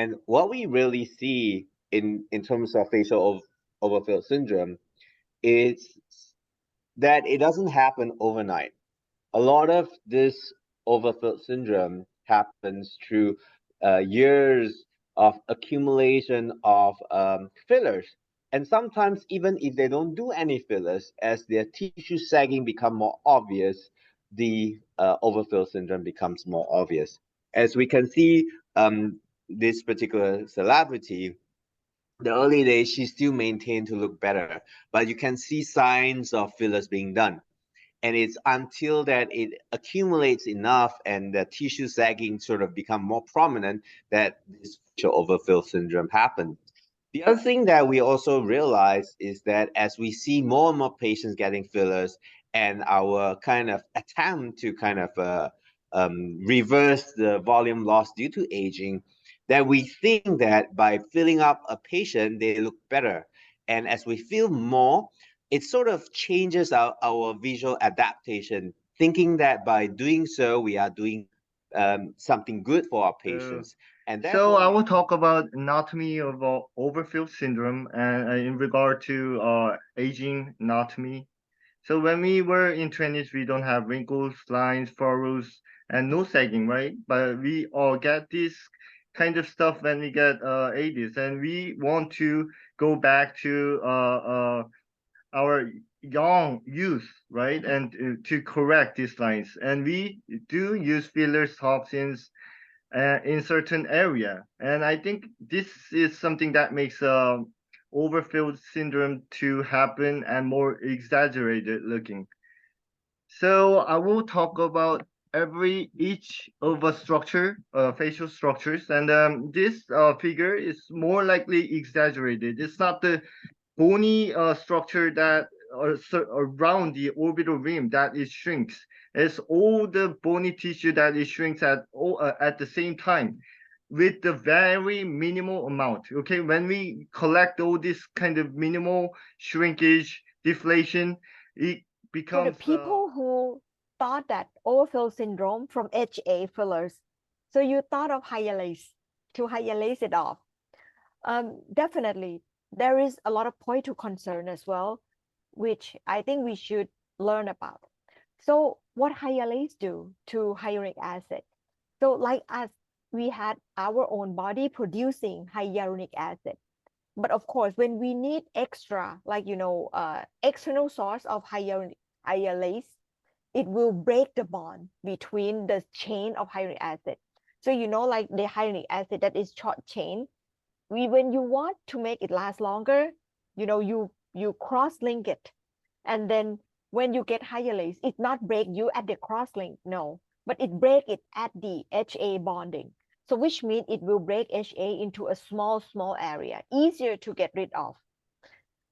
And what we really see in terms of facial overfilled syndrome is that it doesn't happen overnight. A lot of this overfilled syndrome happens through years of accumulation of fillers. And sometimes even if they don't do any fillers, as their tissue sagging become more obvious, the overfilled syndrome becomes more obvious. As we can see, this particular celebrity, the early days, she still maintained to look better, but you can see signs of fillers being done. And it's until that it accumulates enough and the tissue sagging sort of become more prominent that this facial overfill syndrome happens. The other thing that we also realize is that as we see more and more patients getting fillers and our kind of attempt to kind of reverse the volume loss due to aging, that we think that by filling up a patient, they look better. And as we feel more, it sort of changes our visual adaptation, thinking that by doing so, we are doing something good for our patients. And so I therefore, will talk about anatomy of overfilled syndrome and in regard to aging anatomy. So when we were in 20s, we don't have wrinkles, lines, furrows, and no sagging, right? But we all get this kind of stuff when we get 80s, and we want to go back to our young youth, right? And to correct these lines. And we do use fillers, toxins, in certain area. And I think this is something that makes overfilled syndrome to happen and more exaggerated looking. So I will talk about each of a structure, facial structures, and this figure is more likely exaggerated. It's not the bony structure that around the orbital rim that it shrinks. It's all the bony tissue that it shrinks at the same time with the very minimal amount. Okay, when we collect all this kind of minimal shrinkage, deflation, it For the becomes people who thought that overfill syndrome from HA fillers, so you thought of hyalase to hyalase it off. Definitely, there is a lot of point to concern as well, which I think we should learn about. So what hyalase do to hyaluronic acid? So like us, we had our own body producing hyaluronic acid. But of course, when we need extra, like, external source of hyalase, it will break the bond between the chain of hyaluronic acid. So, like the hyaluronic acid that is short chain, when you want to make it last longer, you cross-link it. And then when you get hyalase, it not break you at the cross-link, no, but it break it at the HA bonding. So which means it will break HA into a small area, easier to get rid of.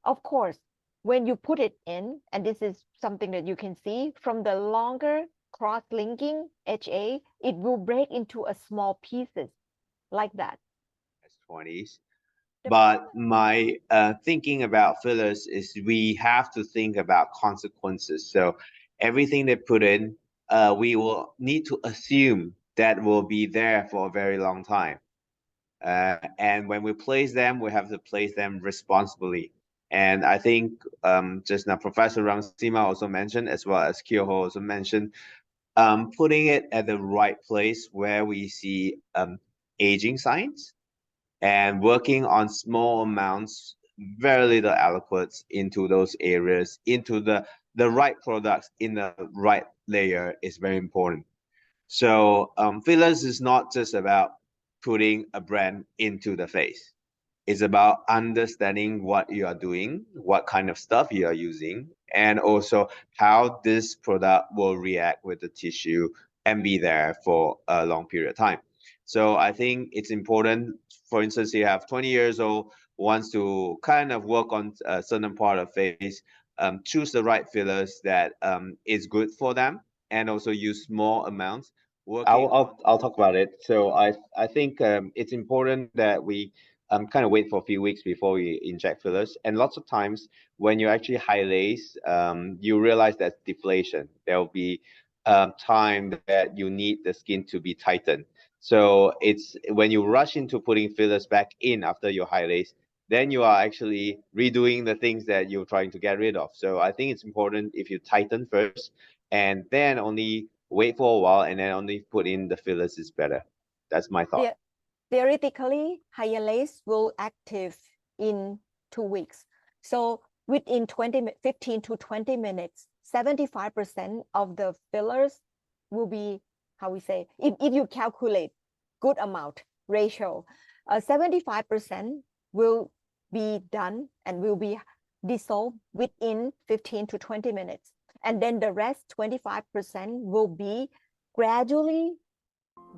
Of course, when you put it in, and this is something that you can see, from the longer cross-linking HA, it will break into a small pieces like that. 20s. But my thinking about fillers is we have to think about consequences. So everything they put in, we will need to assume that will be there for a very long time. And when we place them, we have to place them responsibly. And I think just now Professor Rungsima also mentioned, as well as Kyu Ho also mentioned, putting it at the right place where we see aging signs and working on small amounts, very little aliquots into those areas, into the right products in the right layer is very important. So fillers is not just about putting a brand into the face. It's about understanding what you are doing, what kind of stuff you are using, and also how this product will react with the tissue and be there for a long period of time. So I think it's important. For instance, you have 20 years old, wants to kind of work on a certain part of face, choose the right fillers that is good for them, and also use small amounts. I'll talk about it. So I think it's important that we kind of wait for a few weeks before we inject fillers. And lots of times when you actually hyalase, you realize that's deflation. There will be time that you need the skin to be tightened. So it's when you rush into putting fillers back in after your high lace, then you are actually redoing the things that you're trying to get rid of. So I think it's important if you tighten first and then only wait for a while and then only put in the fillers is better. That's my thought. Yeah. Theoretically, higher lace will active in 2 weeks. So within 15 to 20 minutes, 75% of the fillers will be, how we say, if you calculate good amount ratio, 75% will be done and will be dissolved within 15 to 20 minutes. And then the rest, 25%, will be gradually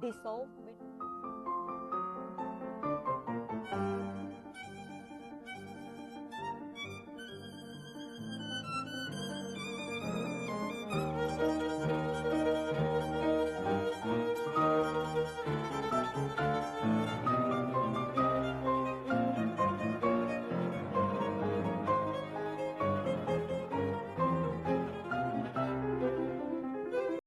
dissolved with